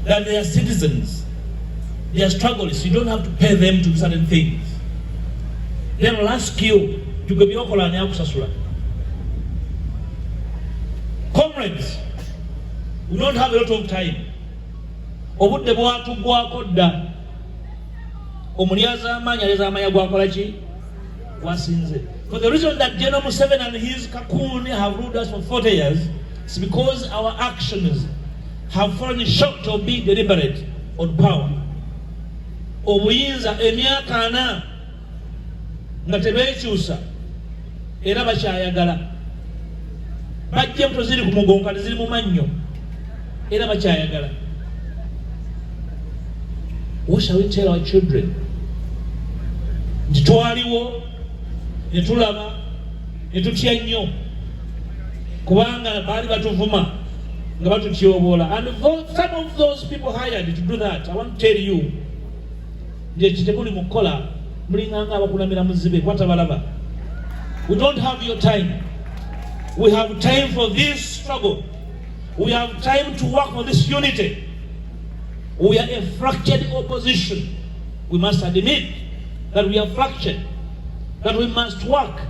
that they are citizens. They are struggling. You don't have to pay them to do certain things. They will ask you to go beyond kusasula. Comrades, we don't have a lot of time. Obudde bwatugwako dda. Omulyaza amaanyi aleza amanya gwakola ki? Wasinze. For the reason that General Museveni and his kakuni have ruled us for 40 years, it's because our actions have fallen short of being deliberate on power. Obuyinza emyaka ana nga tebeekyusa era bakyayagala. Bajja embuto ziri ku mugongo ziri mu mannyo era bakyayagala. What shall we tell our children? Nti twaliwo ne tulaba ne tutya nnyo kubanga baali batuvuma nga batutyoboola. And some of those people hired to do that, I want to tell you, nti kitemuli mu kukola mulinganga abakulamira muzibe kwatabalaba. We don't have your time. We have time for this struggle. We have time to work for this unity. We are a fractured opposition. We must admit that we are fractured, that we must work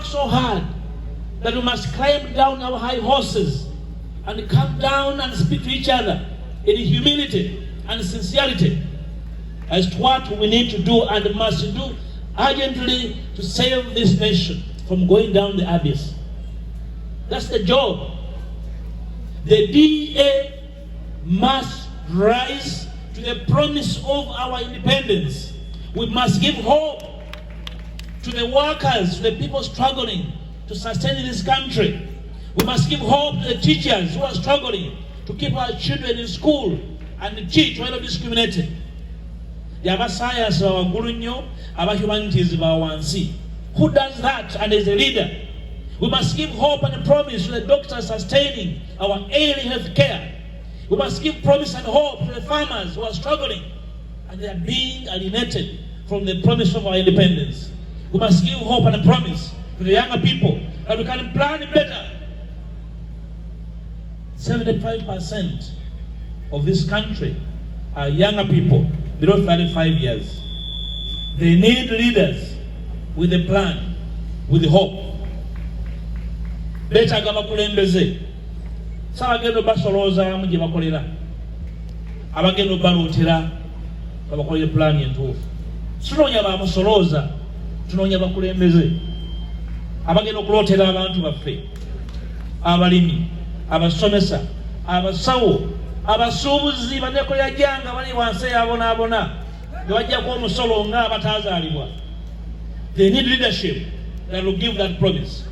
so hard, that we must climb down our high horses and come down and speak to each other in humility and sincerity as to what we need to do and must do urgently to save this nation from going down the abyss. That's the job. The DA must rise to the promise of our independence. We must give hope to the workers, to the people struggling to sustain this country. We must give hope to the teachers who are struggling to keep our children in school and teach without discriminating. Aba science bawagulu nnyo, aba humanities bawansi. Who does that and is a leader? We must give hope and a promise to the doctors sustaining our ailing health care. We must give promise and hope to the farmers who are struggling and they are being alienated from the promise of our independence. We must give hope and a promise to the younger people that we can plan better. 75% of this country are younger people below 35 years. They need leaders with a plan, with hope. Better bakulembeze. Sabagendo basolooza mu gye bakolera. Abagendo balootera babakolera plan entuufu. Tunoonya bamusolooza, tunoonya bakulembeze. Abagenda okulootera abantu baffe, abalimi, abasomesa, abasawo, abasuubuzi, bannekolera jjanga bali wansi yabonaabona nga bajjako omusolo nga abataazaalibwa. They need leadership that will give that promise.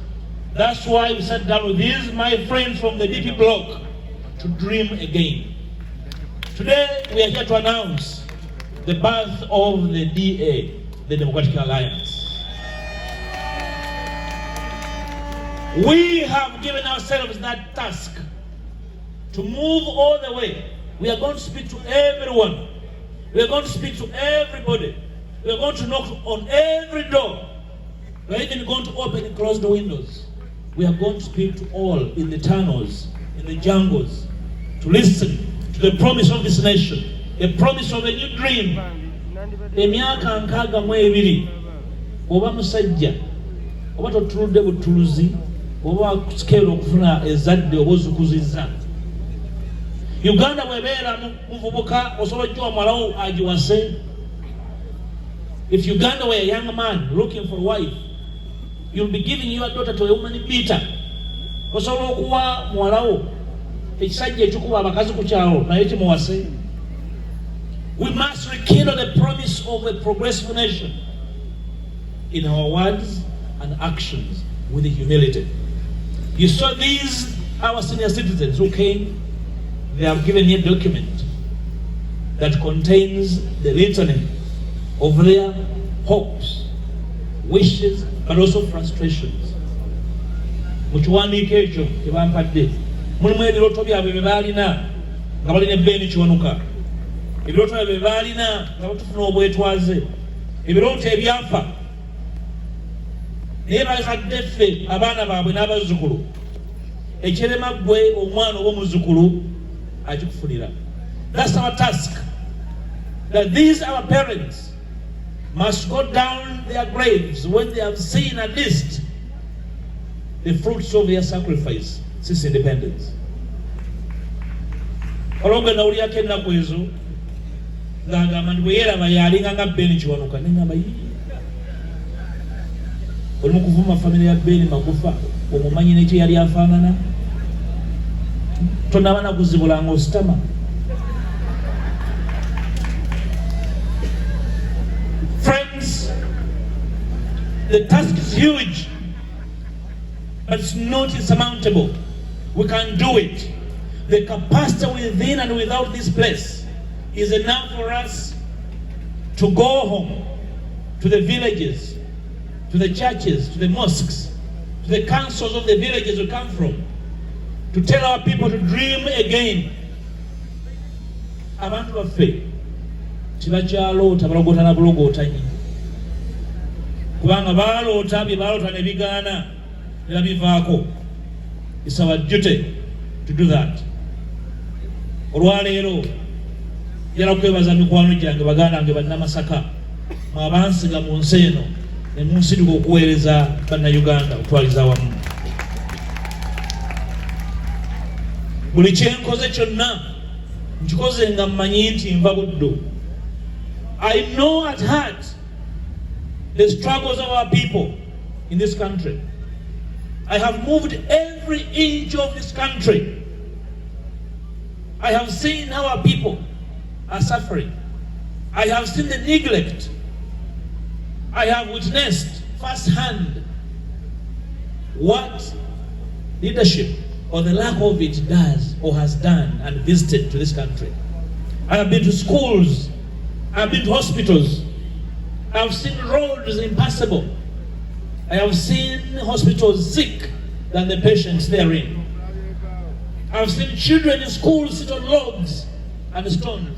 That's why we sat down with these, my friends from the DP bloc, to dream again. Today, we are here to announce the birth of the DA, the Democratic Alliance. We have given ourselves that task to move all the way. We are going to speak to everyone. We are going to speak to everybody. We are going to knock on every door. We are even going to open and close the windows. We are going to speak to all in the tunnels, in the jungles, to listen to the promise of this nation, a promise of a new dream. Emyaka nkaaga mu ebiri oba musajja oba totuludde butuluzi oba sikeera okufuna ezadde oba ozukuzizza. Uganda bwebeera muvubuka osobola ojja omwalawo agiwase. If Uganda were a young man looking for a wife, you'll be giving your daughter to a woman beater. Osobola okuwa mwalawo ekisajja ekikuba abakazi ku kyalo naye kimuwase. We must rekindle the promise of a progressive nation in our words and actions with humility. You saw these, our senior citizens who came, they have given me a document that contains the litany of their hopes, wishes, but also frustrations. Mukiwandiiko ekyo kye bampadde mulimu ebirooto byabwe bye baalina nga balina ebbeeni kiwanuka, ebirooto byabwe bye baalina nga batufuna obwetwaze, ebirooto ebyafa naye bazadde ffe abaana baabwe n'abazzukulu ekirema ggwe omwana oba omuzzukulu akikufunira. That's our task. That these our parents must go down their graves when they have seen at least the fruits of their sacrifice since independence. Olonga na uli yake na kwezo nganga manduwera bayali nganga beni chiwanuka ninga bayi olimu kuvuma familia beni makufa omumanyi nechi yali afanana tonabana kuzibula ngo stama. Friends, the task is huge, but it's not insurmountable. We can do it. The capacity within and without this place is enough for us to go home, to the villages, to the churches, to the mosques, to the councils of the villages we come from, to tell our people to dream again. Abantu baffe tibajaloota balogota na bulogota nyi kubanga baloota bye baloota ne bigaana era bivaako. It's our duty to do that. Olwaleero njala kwebaza mikwano gyange baganda bange bannamasaka mwabansiga mu nsi eno ne munsiduka okuweereza bannayuganda okutwaliza wamu. Buli kyenkoze kyonna nkikoze nga mmanyi nti nva buddo. I know at heart the struggles of our people in this country. I have moved every inch of this country. I have seen how our people are suffering. I have seen the neglect. I have witnessed firsthand what leadership or the lack of it does or has done and visited to this country. I have been to schools. I have been to hospitals. I have seen roads impassable. I have seen hospitals sick than the patients therein. I have seen children in schools sit on logs and stones.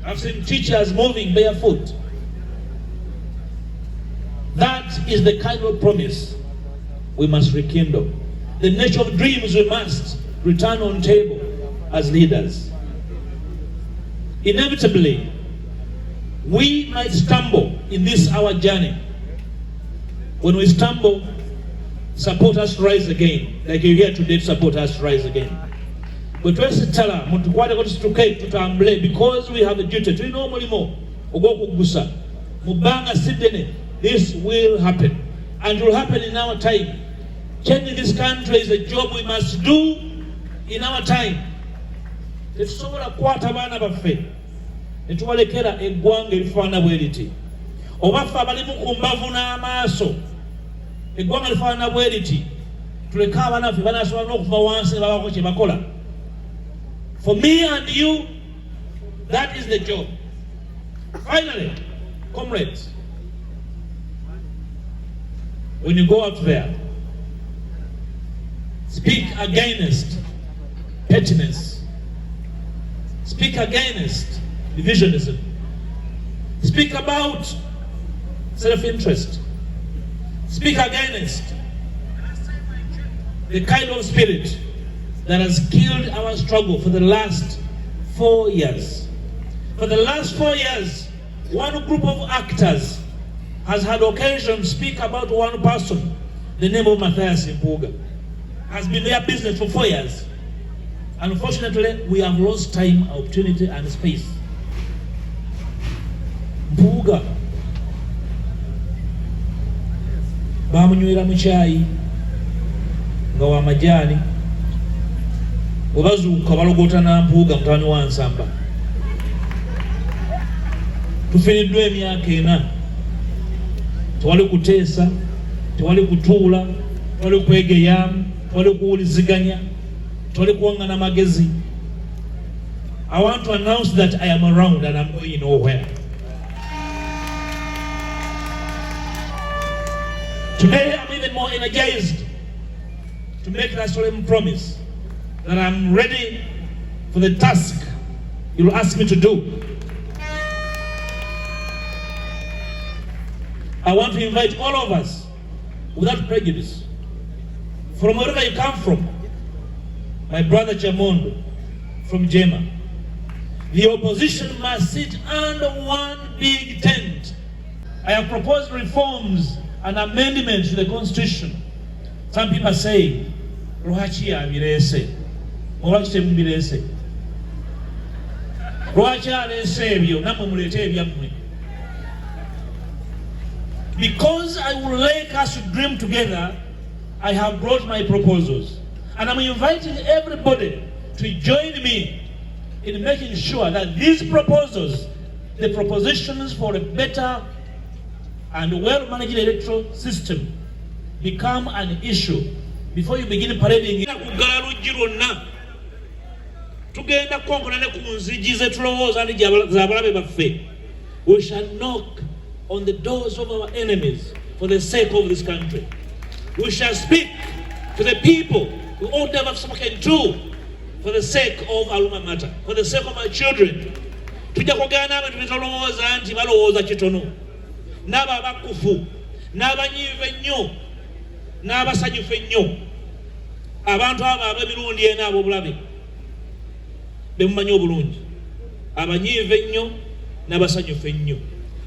I have seen teachers moving barefoot. That is the kind of promise we must rekindle. The nature of dreams we must return on table as leaders. Inevitably, we might stumble in this our journey. When we stumble, support us to rise again. Like you hear today, support us to rise again. But because we have a duty to know more. This will happen. And it will happen in our time. Changing this country is a job we must do in our time. Tetusobola kukwata abaana baffe netubalekera eggwanga erifaanana bwe riti, oba ffe abalimu ku mbavu n'amaaso eggwanga lifaanana bwe riti tuleke abaana baffe banaasobola n'okuva wansi ne babako kye bakola. For me and you, that is the job. Finally, comrades, when you go out there, speak against pettiness. Speak against divisionism. Speak about self-interest. Speak against the kind of spirit that has killed our struggle for the last 4 years. For the last 4 years, one group of actors has had occasion to speak about one person, the name of Mathias Mpuuga. Has been their business for 4 years. Unfortunately, we have lost time, opportunity, and space. Mpuuga bamunywera mu kyayi nga wa majaani, bwe bazuuka balogota na Mpuuga mutabani wa Nsamba. Tufiriddwa emyaka 4. Tewali kuteesa, tewali kutuula, tewali kwegeyaamu, tewali kuwuliziganya, tewali kuwangana magezi. I want to announce that I am around and I'm going nowhere. Today I'm even more energized to make that solemn promise that I'm ready for the task you'll ask me to do. I want to invite all of us, without prejudice, from wherever you come from, my brother Chamondo from Jema, The opposition must sit under one big tent. I have proposed reforms and amendments to the constitution. Some people say, Lwaki abirese? Lwaki temubirese? Lwaki alese ebyo namwe mulete ebyammwe? Because I would like us to dream together, I have brought my proposals. And I'm inviting everybody to join me in making sure that these proposals, the propositions for a better and well-managed electoral system, become an issue before you begin parading. We shall knock on the doors of our enemies for the sake of this country. We shall speak to the people who ought never have spoken to for the sake of Aluma Matter, for the sake of my children. Tujja kugana abantu betolowooza nti balowooza kitono. N'abo abakufu, n'abanyiivu ennyo, n'abasanyufu ennyo. Abantu abo ab'emirundi ena ab'obulabe bemumanyi obulungi. Abanyiivu ennyo n'abasanyufu ennyo.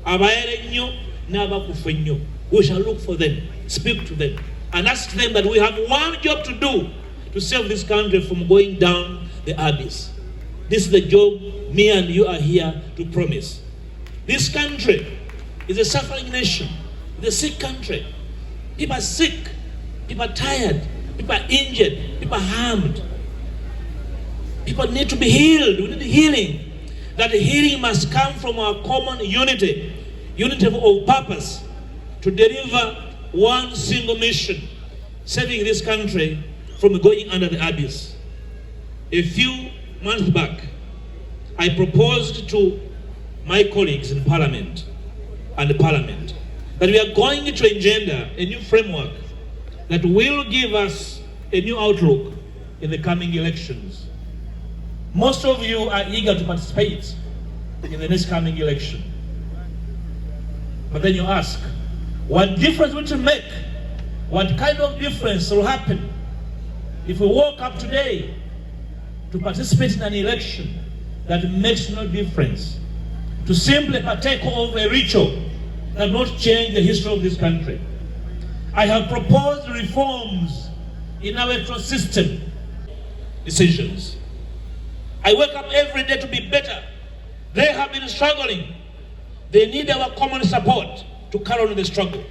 Abayere ennyo n'abakufu ennyo. We shall look for them, speak to them, and ask them that we have one job to do to save this country from going down the abyss. This is the job me and you are here to promise. This country is a suffering nation. It's a sick country. People are sick. People are tired. People are injured. People are harmed. People need to be healed. We need healing. That healing must come from our common unity. Unity of purpose to deliver one single mission, saving this country from going under the abyss. A few months back, I proposed to my colleagues in Parliament and Parliament that we are going to engender a new framework that will give us a new outlook in the coming elections. Most of you are eager to participate in the next coming election. But then you ask, what difference will it make? What kind of difference will happen if we woke up today to participate in an election that makes no difference? To simply partake of a ritual that will not change the history of this country. I have proposed reforms in our electoral system. Decisions. I wake up every day to be better. They have been struggling. They need our common support to carry on the struggle.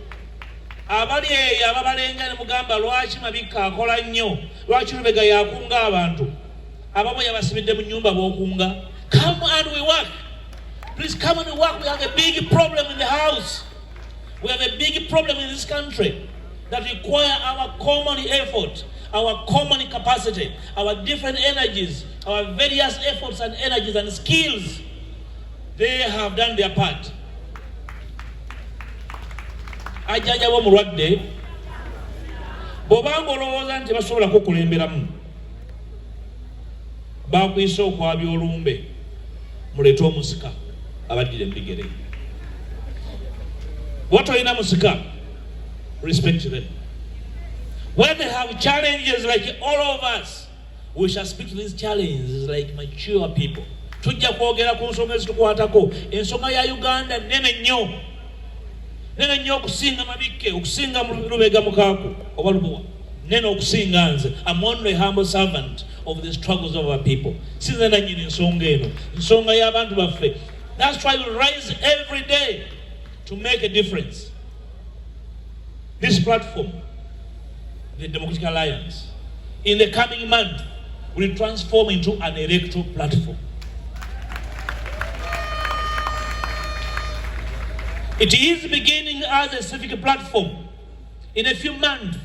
Abali ababalenga ne mugamba lwaki mabika akola nnyo, lwaki Lubega yakunga abantu. Ababo yabasibidde mu nyumba b'okunga. Come and we work. Please come and work. We have a big problem in the house. We have a big problem in this country that require our common effort, our common capacity, our different energies, our various efforts and energies and skills. They have done their part. Ajjajja b'omulwadde bw'obanga olowooza nti basobola kukulemberamu baakuyisa okwabya olumbe muleete omusika abaddira embigere. What olina musika? Respect them. When they have challenges like all of us, we shall speak to these challenges like mature people. Tujja kwogera ku nsonga ezitukwatako. Ensonga ya Uganda nene nnyo. Nene nnyo okusinga Mabike, okusinga Lubega Mukaaku, oba Lubuwa. Nene okusinga nze. I'm only a humble servant of the struggles of our people. Sinze nannyini ensonga eno. Ensonga y'abantu baffe. That's why we rise every day to make a difference. This platform, the Democratic Alliance, in the coming month, will transform into an electoral platform. It is beginning as a civic platform. In a few months,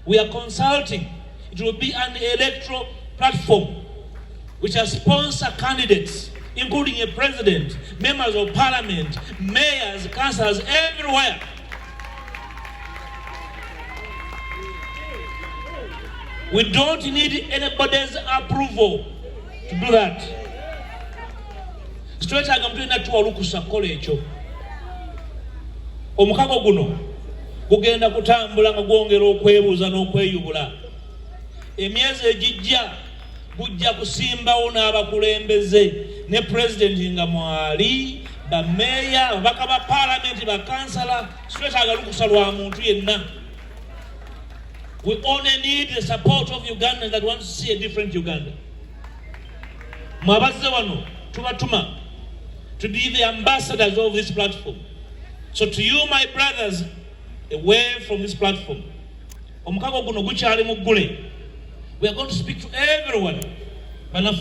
we are consulting. It will be an electoral platform which will sponsor candidates, including a president, members of parliament, mayors, councillors, everywhere. We don't need anybody's approval to do that. Straight I'm doing that to Alukusa College. Omukago guno gugenda kutambula nga gwongera okwebuuza n'okweyubula. Emyezi egijja gujja kusimbawo n'abakulembeze ne president nga mwali, ba mayor, ababaka ba parliament, ba councillor, twetaaga lukusa lwa muntu yenna. We only need the support of Ugandans that want to see a different Uganda. Mwabazze wano tubatuma to be the ambassadors of this platform. So to you, my brothers, away from this platform, we are going to speak to everyone. We are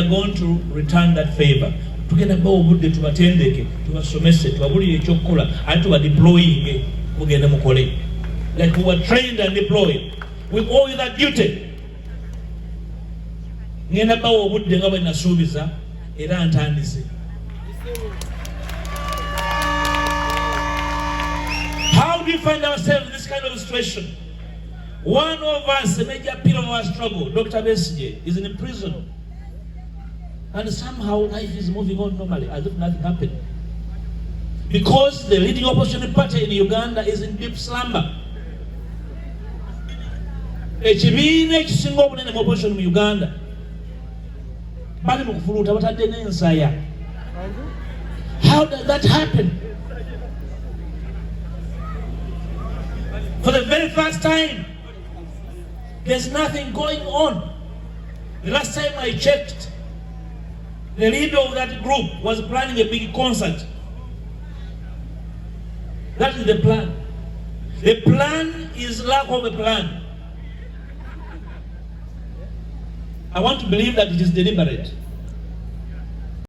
going to return that favor. Tugenda bawo budde tubatendeke, tubasomese, tubabulire ekyokukola, ate tubadeploying mugende mukole. Like we were trained and deployed. We owe you that duty. Ngenda bawo budde nga bwe nasuubiza era ntandise. How do we find ourselves in this kind of situation? One of us, a major pillar of our struggle, Dr. Besije, is in prison. And somehow life is moving on normally, as if nothing happened. Because the leading opposition party in Uganda is in deep slumber. Ekibiina ekisinga obunene mu opposition mu Uganda bali mu kufuluuta batadde n'ensaya. How does that happen? For the very first time, there's nothing going on. The last time I checked, the leader of that group was planning a big concert. That is the plan. The plan is lack of a plan. I want to believe that it is deliberate.